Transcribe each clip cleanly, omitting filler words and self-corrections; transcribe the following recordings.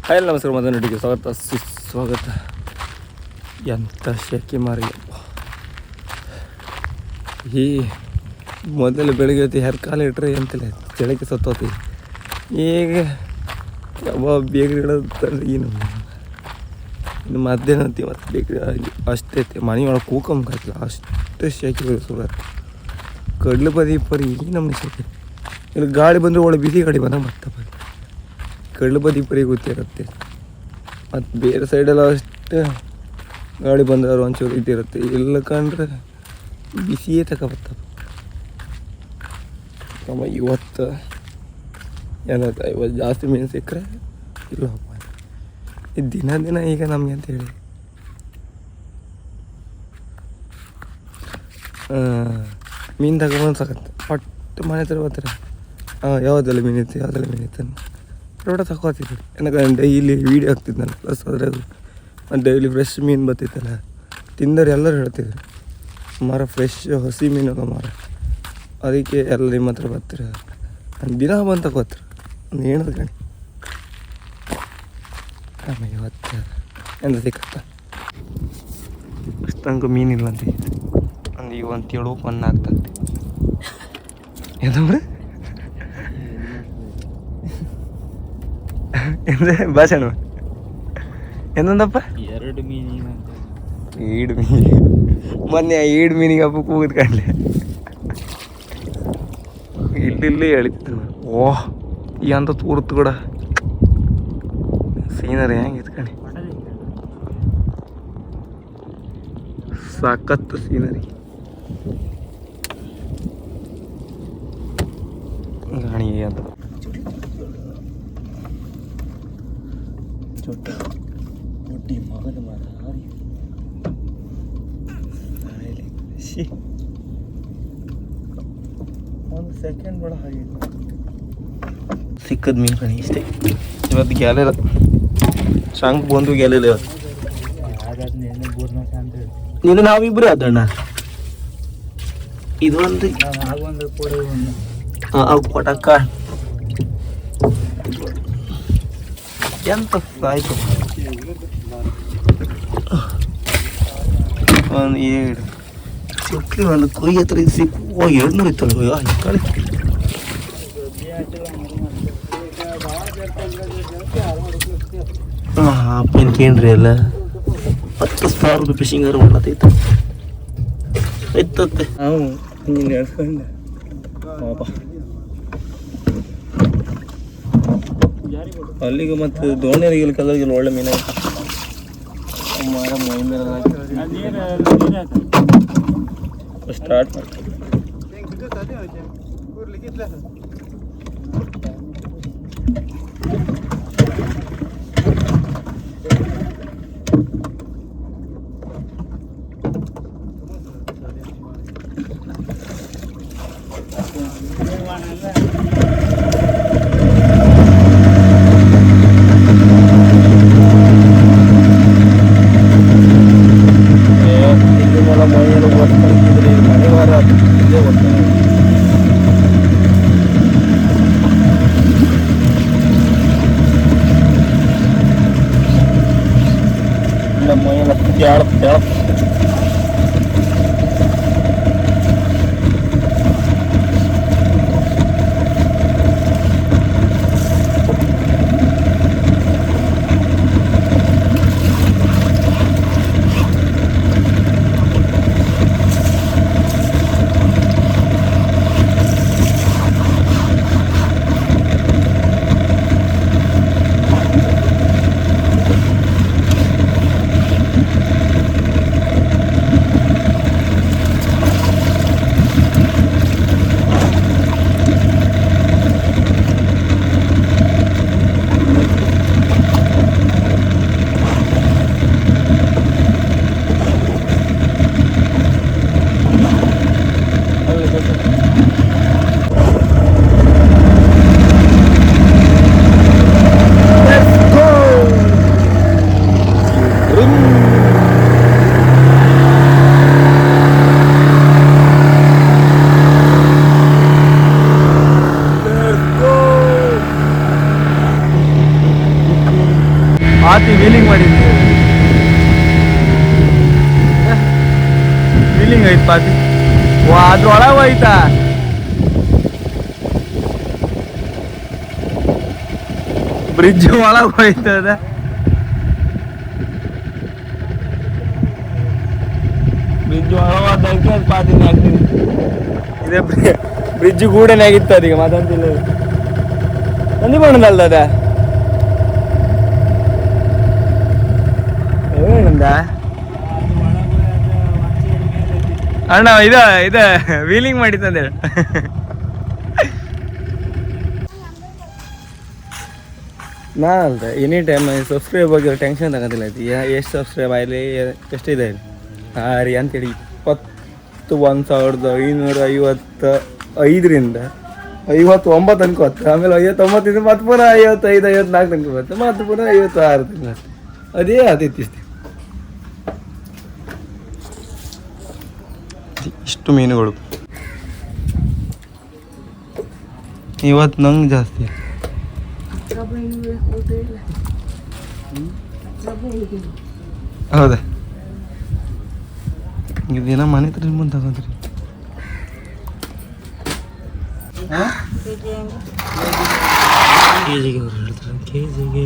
Hi ನಮಸ್ಕಾರ, ಮದನಡಿಗೆ ಸ್ವಾಗತ ಸುಸ್ವಾಗತ. ಎಂಥ ಶೆಕೆ ಮಾರಿ ಈ ಮೊದಲು ಬೆಳಿಗ್ಗೆ ಹೊತ್ತು ಕಾಲು ಇಟ್ಟರೆ ಎಂತಿಲ್ಲ, ಚಳಿಗೆ ಸತ್ತೋತಿ. ಈಗ ಯಾವಾಗ ಬೇಗ ಏನು ಇನ್ನು ಮಧ್ಯಾಹ್ನ ಅಂತೀವಿ, ಮತ್ತು ಬೇಗ ಅಷ್ಟೇ ಮನೆಯೊಳಗೆ ಕೂಕಂಬಲ್ಲ, ಅಷ್ಟು ಶೆಕೆ ಸುರ. ಕಡ್ಲು ಬದಿ ಪರಿ ಈಗ ನಮ್ಮನೆ ಶೆಕೆ. ಇಲ್ಲಿ ಗಾಳಿ ಬಂದರೆ ಒಳ್ಳೆ ಬಿಸಿ ಗಾಳಿ ಬಂದಾಗ ಮತ್ತೆ ಬರೀ ಕಡ್ಲು ಬದಿ ಪರಿ ಗೊತ್ತಿರುತ್ತೆ. ಮತ್ತು ಬೇರೆ ಸೈಡೆಲ್ಲ ಅಷ್ಟೇ ಗಾಳಿ ಬಂದವರು ಒಂಚೂರು ಇದಿರುತ್ತೆ. ಇಲ್ಲ ಕಂಡ್ರೆ ಬಿಸಿಯೇ ತಗೊಬರ್ತವೆ. ನಮ್ಮ ಇವತ್ತು ಏನತ್ತ, ಇವತ್ತು ಜಾಸ್ತಿ ಮೀನು ಸಿಕ್ಕರೆ ಇಲ್ಲಪ್ಪ, ಇದು ದಿನ ಈಗ ನಮಗೆ ಅಂತೇಳಿ ಮೀನು ತಗೊಂಡು ಸಾಕತ್ತೆ. ಪಟ್ಟು ಮನೆ ಹತ್ರ ಬರ್ತಾರೆ, ಯಾವುದೆಲ್ಲ ಮೀನಿತ್ತು ಯಾವುದೆಲ್ಲ ಮೀನಿತ್ತು ರೋಡ ತಗೋತಿದ್ರು. ಏನಕ್ಕೆ ಡೈಲಿ ವೀಡಿಯೋ ಹಾಕ್ತಿದ್ನಲ್ಲ, ಪ್ಲಸ್ ಅದ್ರಾಗ ಡೈಲಿ ಫ್ರೆಶ್ ಮೀನು ಬರ್ತಿತ್ತಲ್ಲ, ತಿಂದರೆ ಎಲ್ಲರೂ ಹೇಳ್ತಿದ್ರು ಮಾರ ಫ್ರೆಶ್ ಹಸಿ ಮೀನಲ್ಲ ಮಾರ. ಅದಕ್ಕೆ ಎಲ್ಲ ನಿಮ್ಮ ಹತ್ರ ಬರ್ತೀರ, ದಿನ ಬಂದು ತಗೋತಾರೆ ಒಂದು ಏನದು ಗಣಿ. ಆಮೇಲೆ ಇವತ್ತು ಎಂತ ಸಿಕ್ಕತ್ತ ಅಷ್ಟಂಗೆ ಮೀನಿಲ್ಲ ಅಂತ ಒಂದು ಈಗ ಒಂದು ತಿಳು ಮಣ್ಣ ಆಗ್ತದೆ. ಎಂದ್ರೆ ಎಂದ್ರೆ ಭಾಷಣ ಎಂದಪ್ಪ, ಎರಡು ಮೀನು ಮೊನ್ನೆ ಮೀನಿಗೆ ಹಬ್ಬ ಕೂಗಿದ್ ಕಾಣಲೆ ಇಲ್ಲಿ ಹೇಳಿದ್ರು. ಓಹ್ ಈ ಅಂತ ತೂರ್ತು ಕೂಡ ಸೀನರಿ ಹೆಂಗಿತ್ತು ಕಣಿ, ಸಖತ್ ಸೀನರಿ. ಗಾಣಿ ಅಂತ ಬುಡ್ಡಿ ಮಗನ ಒಂದು ಸೆಕೆಂಡ್ ಕೂಡ ಹಾಗೆ ಸಿಕ್ಕದ ಮೀನು ಕಣಿ ಇಷ್ಟೇ. ಇವತ್ತು ಗ್ಯಾಲಿಲ್ಲ, ಶಾಂಕ್ ಬಂದು ಗ್ಯಾಲಿಲ್ಲ ಇವತ್ತು. ನೀನು ನಾವಿಬ್ರು ಅದಣ್ಣ, ಇದು ಒಂದು ಕೊಟಕ್ಕ ಎಂತ ಆಯ್ತು. ಒಂದು ಏಳು ಸಿಕ್ಕಿ ಒಂದು ಕೊಯ್ಯ ಹತ್ರ ಸಿಕ್ಕು 200 ಇತ್ತಲ್ಲ ಕಳಿ. ಅಪ್ಪನ ಕೇಳ್ರಿ ಎಲ್ಲ 10,000 ರೂಪಾಯಿ ಫಿಶಿಂಗ್ ಆರು ಮಾಡತ್ತೈತೆ ಐತತ್ತೆ. ನಾವು ನೀನು ಹೇಳ್ಕೊಂಡು ಅಲ್ಲಿಗೆ ಮತ್ತು ದೋಣಿಯರಿಗೆಲ್ಲ ಕಲರ್ಗೆಲ್ಲ ಒಳ್ಳೆ ಮೀನು ಸ್ಟಾರ್ಟ್ ಮಾಡ್ತೀವಿ. ಪಾತಿ ವೀಲಿಂಗ್ ಮಾಡಿದ್ವಿ, ವೀಲಿಂಗ್ ಐತ್ ಪಾತಿ. ವಾ ಅದ್ರೊಳಗೆ ಹೋಯ್ತಾ ಬ್ರಿಡ್ಜ್ ಒಳಗೆ ಹೋಯ್ತದ. ಬ್ರಿಡ್ಜ್ ಒಳಗೆ ಅದು ಪಾತಿನ ಆಗ್ತೀನಿ. ಇದೇ ಬ್ರಿಡ್ಜ್ ಗೂಡನೇ ಆಗಿತ್ತು ಅದೀಗ ಮಾತಾಡ್ತಿಲ್ಲ. ನಂದಿ ಬಣ್ಣದಲ್ದ ಅದ ಏನಂದ ಅಣ್ಣ ಇದ ವೀಲಿಂಗ್ ಮಾಡಿತ್ತಂದ ಹೇಳಿ. ನಾ ಅಲ್ದೆ ಎನಿ ಟೈಮ್ ಸಬ್ಸ್ಕ್ರೈಬ್ ಆಗಿರೋ ಟೆನ್ಷನ್ ತಗೋತಿಲ್ಲ. ಆಯ್ತು ಎಷ್ಟು ಸಬ್ಸ್ಕ್ರೈಬ್ ಆಗಲಿ ಎಷ್ಟಿದೆ ಹಾಂ ರೀ ಅಂತೇಳಿ 21,555ರಿಂದ 59 ತನಕ ಹೊತ್ತು. ಆಮೇಲೆ 59 ಮತ್ತೆ ಪುನಃ 55 54 ತನಕ ಬರುತ್ತೆ. ಮತ್ತೆ ಪುನಃ 56 ತನಕ ಅದೇ ಆತೈತಿ. ಇಷ್ಟು ಮೀನುಗಳು ಇವತ್ತು ನಂಗೆ ಜಾಸ್ತಿ. ಹೌದಾ ದಿನ ಮನೆ ಹತ್ರ ಬಂದು ತಗೊಂಡ್ರಿ. ಕೆಜಿಗೆ ಅವ್ರು ಹೇಳ್ತಾರೆ ಕೆಜಿಗೆ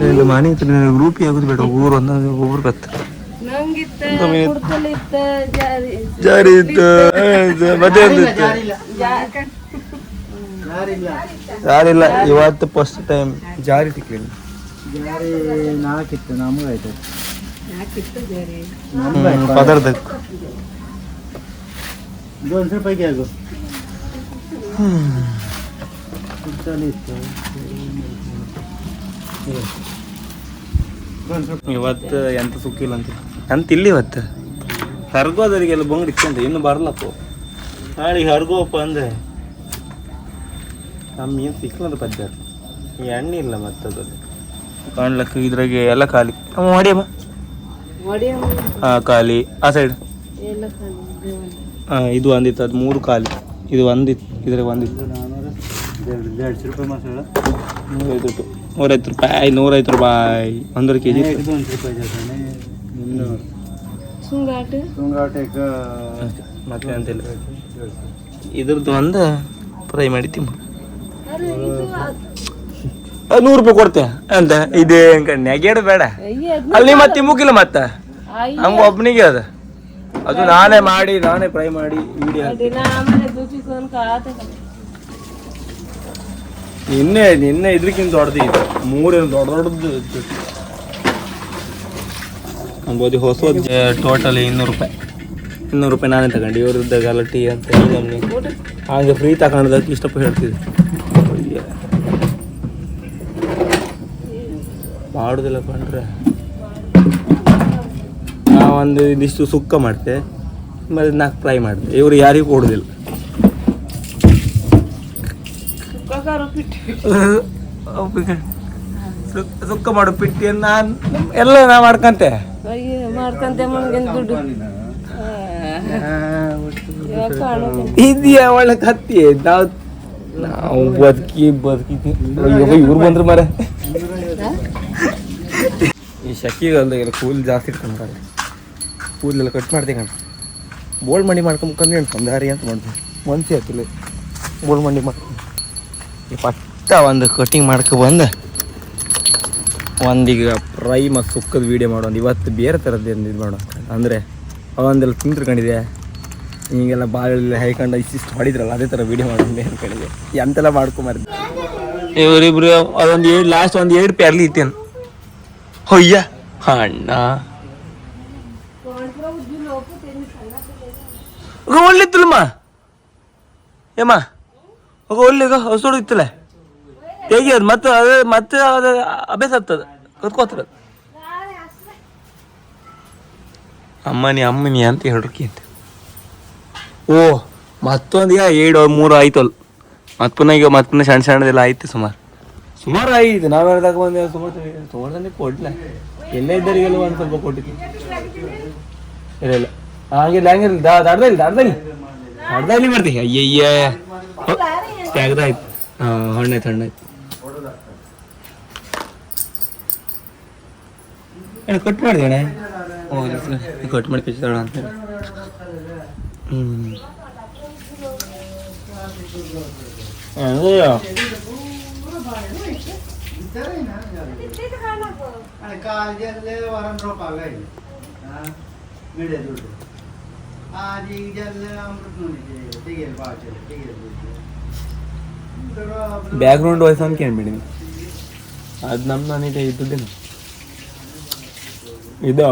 ಒಳ್ಳೆ ಮನೆ ಗ್ರೂಪಿ ಆಗೋದು ಬೇಡ. ಊರು ಒಂದೊಂದು ಒಬ್ಬರು ಬತ್ತ ಜಾರಿ ಇತ್ತು ಮತ್ತೆ ಜಾರಿಲ್ಲ. ಇವತ್ತು ಫಸ್ಟ್ ಟೈಮ್ ಜಾರಿ ಸಿಕ್ಕಿಲ್ಲ. ಜಾರಿ 4 ಇತ್ತು ನಮಗಾಯ್ತು ಪದಾರ್ಥಕ್ಕೆ 200 ರೂಪಾಯಿಗೆ ಆಗು. ಇವತ್ತು ಎಂತ ಸುಕ್ಕಿಲ್ಲ ಅಂತ ಇಲ್ಲಿ ಇವತ್ತು ಹರ್ಗೋದರಿಗೆಲ್ಲ ಬಂಗಡಿ ಇಕ್ಕಂತ ಇನ್ನು ಬರ್ಲಪ್ಪ. ನಾಳೆ ಹರ್ಗೋಪ್ಪ ಅಂದರೆ ನಮ್ಮ ಏನು ಸಿಕ್ಕಲಂತ ಪದ್ಯಾರ ಈ ಎಣ್ಣೆ ಇಲ್ಲ ಮತ್ತದು ಕಾಣ್ಲಕ್ಕ. ಇದ್ರಾಗೆ ಎಲ್ಲ ಖಾಲಿ. ಹೊಡಿಯಮ್ಮ ಹಾಂ ಖಾಲಿ ಆ ಸೈಡ್ ಹಾಂ ಇದು ಒಂದಿತ್ತು. ಅದು 3 ಖಾಲಿ. ಇದು ಒಂದಿತ್ತು. ಇದ್ರಾಗ ಒಂದಿತ್ತು 150 ರೂಪಾಯಿ ಮಸಾಲ 150 ರೂಪಾಯಿ 150 ರೂಪಾಯಿ 100 kg ಮತ್ತೆ ಅಂತಿಲ್ಲ. ಇದ್ರದ್ದು ಒಂದು ಫ್ರೈ ಮಾಡಿ ತಿಮ್ಮ 100 ರೂಪಾಯಿ ಕೊಡ್ತೆ ಅಂತ. ಇದೇ ನೆಗೆಡು ಬೇಡ ಅಲ್ಲಿ ಮತ್ತೆ ತಿಮ್ಮಕ್ಕಿಲ್ಲ ಮತ್ತೆ ಹಂಗ ಒಬ್ಬನಿಗೆ ಅದು ನಾನೇ ಮಾಡಿ ನಾನೇ ಫ್ರೈ ಮಾಡಿ ವಿಡಿಯೋ ನಿನ್ನೆ ಇದ್ರಕ್ಕಿಂತ ದೊಡ್ಡದು ಇದು 3 ದೊಡ್ಡದು ಅಂಬೋದು. ಹೊಸ ಟೋಟಲ್ 200 ರೂಪಾಯಿ 200 ರೂಪಾಯಿ ನಾನೇ ತಗೊಂಡು ಇವ್ರದ್ದು ಗಲಾಟಿ ಅಂತ ಹಾಗೆ ಫ್ರೀ ತಗೊಂಡದಕ್ಕೆ ಇಷ್ಟಪ್ಪ ಹೇಳ್ತಿದ್ದೆ. ಮಾಡೋದಿಲ್ಲ ಕಂಡ್ರೆ ನಾವೊಂದು ಇದಿಷ್ಟು ಸುಕ್ಕ ಮಾಡ್ತೆ ಮತ್ತೆ 4 ಫ್ರೈ ಮಾಡ್ತೆ. ಇವರು ಯಾರಿಗೂ ಕೊಡೋದಿಲ್ಲ. ಸುಕ್ಕ ಮಾಡೋ ಪಿಟ್ಟಿಯನ್ನು ನಾನು ಎಲ್ಲ ನಾ ಮಾಡ್ಕಂತೆ ಇದೆಯಾ ಒಳ್ಳೆ ಕತ್ತಿ. ನಾವು ಬದುಕಿ ಇವ್ರು ಬಂದ್ರು ಮರ ಈ ಶೆಕಿಗಲ್ದಾಗೆಲ್ಲ ಕೂಲ್ ಜಾಸ್ತಿ ಇಟ್ಕೊಂಡ್ರೆ ಕೂದಲೆಲ್ಲ ಕಟ್ ಮಾಡ್ತೀವಿ ಕಣ. ಬೋಳ್ ಮಂಡಿ ಮಾಡ್ಕೊಂಡ್ಕೊಂಡು ದಾರಿ ಅಂತ ಮಾಡ್ತೀವಿ. ಮನ್ಸಿ ಆಗ್ತಿಲ್ಲ ಬೋಳ್ ಮಂಡಿ ಮಾಡ್ಕೊಂಡು ಈ ಪಟ್ಟ ಒಂದು ಕಟಿಂಗ್ ಮಾಡ್ಕೊಬಂದು ಒಂದೀಗ ಫ್ರೈ ಮತ್ತು ಸುಕ್ಕದ ವೀಡಿಯೋ ಮಾಡೋದು. ಇವತ್ತು ಬೇರೆ ಥರದ್ದು ಇದು ಮಾಡೋ ಅಂದರೆ ಅವೊಂದೆಲ್ಲ ತಿಂತಿರ್ಕೊಂಡಿದೆ ಹೀಗೆಲ್ಲ ಬಾಳೆಲ್ಲ ಹೈಕೊಂಡು ಇಷ್ಟಿಷ್ಟು ಹೊಡಿದ್ರಲ್ಲ ಅದೇ ಥರ ವೀಡಿಯೋ ಮಾಡೋದು ಅನ್ಕೊಂಡಿದ್ದೆ. ಎಂತೆಲ್ಲ ಮಾಡ್ಕೊಂಬಾರ್ದು ಇವರಿಬ್ರು ಅದೊಂದು ಲಾಸ್ಟ್ ಒಂದು 2 ಪ್ಯಾರ್ಲಿ ಇತ್ತೇನು ಹೊಯ್ಯ ಅಣ್ಣ ಒಳ್ಳಿತ್ತಲ್ಲಮ್ಮ ಏಮ್ಮ ಒಳ್ಳೆಗ ಹೊಸೋಡು ಇತ್ತಲ್ಲ ಹೇಗೆ ಅದು ಮತ್ತೆ ಅದು ಅಭ್ಯಾಸ ಆಗ್ತದೆ ಕತ್ಕೋತದ ಅಮ್ಮನಿ ಅಂತ ಹೇಳ್ರಕ್ಕಿ ಅಂತ. ಓ ಮತ್ತೊಂದೀಗ 2-3 ಆಯ್ತಲ್ಲ. ಮತ್ತೆ ಸಣ್ಣ ಸಣ್ಣದೆಲ್ಲ ಆಯ್ತು ಸುಮಾರು ಆಯ್ತು. ನಾವು ಹೇಳ್ದಾಗ ಬಂದು ಸುಮಾರು ತಂದೆ ಕೊಡ್ಲ ಎಲ್ಲ ಇದ್ದರಿಗೆಲ್ಲ ಒಂದು ಸ್ವಲ್ಪ ಕೊಟ್ಟಿತ್ತು. ಇಲ್ಲ ಹಂಗಿಲ್ಲ ದಾಡ್ದಲ್ಲಿ ಮಾಡ್ತೀವಿ. ಅಯ್ಯಯ್ಯ ತೆಗ್ದಾಯ್ತು. ಹಣ್ಣಾಯ್ತು ಕಟ್ ಮಾಡಿದೆ ಅಣ್ಣ. ಕಟ್ ಮಾಡಿ ಪಿಚ್ಚೋಣ ಅಂತ ಹೇಳಿ. ಬ್ಯಾಕ್ಗ್ರೌಂಡ್ ವಾಯ್ಸ್ ಅಂತ ಕೇಳ್ಬೇಡಿ, ಅದು ನಮ್ಮ ನಾನೀಟ ಇದ್ದಿದ್ದೇನು. ಇದು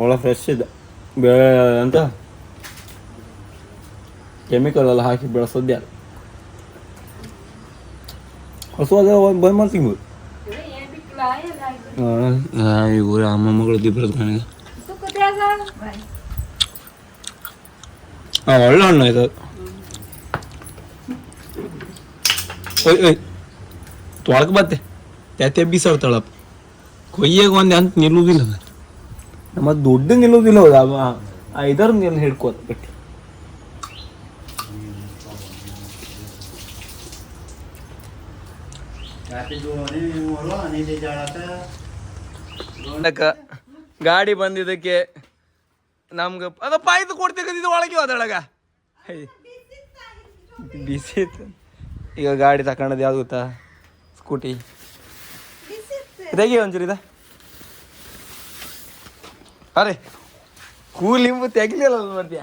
ಒಳ್ಳೆ ಫ್ರೆಶ್ ಇದೆ ಅಂತ ಕೆಮಿಕಲ್ ಎಲ್ಲ ಹಾಕಿ ಬೆಳೆಸೋದ್ಯ ಹಸುವಾಗ ಬಂದ್ ಮಾಡಿ ತಿನ್ಬೋದು. ಇವರು ಅಮ್ಮಗಳು ದಿಬ್ಬರದ ನನಗೆ ಒಳ್ಳೆ ಹಣ್ಣು ಆಯ್ತು. ತೊಳಕ್ ಬತ್ತೆ ತ್ಯಾತೆ ಬೀಸಾಡ್ತಾಳಪ್ಪ. ಕೊಯ್ಯಾಗ ಒಂದು ಅಂತ ನಿಲ್ಲುವುದಿಲ್ಲ, ನಮ್ಮ ದೊಡ್ಡ ನಿಲ್ಲುವುದಿಲ್ಲ. ಇದರ ನಿಲ್ಲ ಹಿಡ್ಕೋತ ಗಟ್ಟಿ. ಗಾಡಿ ಬಂದಿದ್ದಕ್ಕೆ ನಮ್ಗೆ ಅದ ಪಾಯ್ದು ಕೊಡ್ತಿದ್ದು ಒಳಗೆ ಹೋದೊಳಗ ಬಿಸಿ ಇತ್ತು. ಈಗ ಗಾಡಿ ತಕೊಂಡದ್ದು ಯಾವ್ದು ಗೊತ್ತಾ, ಸ್ಕೂಟಿ. ಇದಾಗಿ ಒಂಚೂರು ಇದ ಅರೆ ಕೂಲಿಂಬು ತೆಗಿಲಿಲ್ಲ ಮಾಡ್ತೀಯ,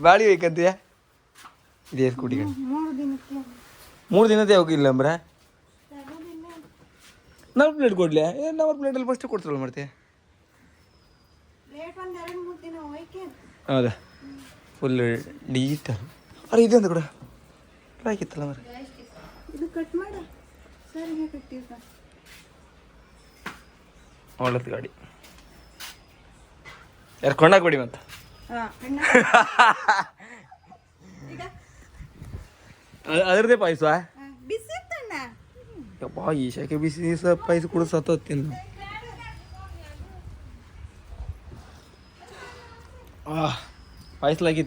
ಬಾಡಿ ಬೇಕಂತೀಯ. ಇದೇ ಸ್ಕೂಟಿ ಗಾಡಿ 3 ದಿನದೇ ಹೋಗಿಲ್ಲ ಅಂಬ್ರ. 4 ಪ್ಲೇಟ್ ಕೊಡ್ಲಿ, 4 ಪ್ಲೇಟಲ್ಲಿ ಫಸ್ಟ್ ಕೊಡ್ತಾರಲ್ಲ ಮಾಡ್ತೀಯ. ಹೌದಾ ಫುಲ್ ಡಿಜಿಟಲ್. ಅರೆ ಇದೆ ಅಂತ ಕೂಡ ಹಾಕಿತ್ತಲ್ಲ ಮರ. ಒಳ್ಳೇದು ಗಾಡಿ ಯಾರು ಕೊಂಡಾಕ್ಬಿಡಿ ಮತ್ತ. ಅದರದೇ ಪಾಯಸ ಯಪ್ಪ, ಈ ಶಾಖೆ ಬಿಸಿ ಪಾಯಸ ಕೂಡ ಸತ್ತೋತೀನಿ. ಪಾಯಸಲಾಗಿತ್ತು.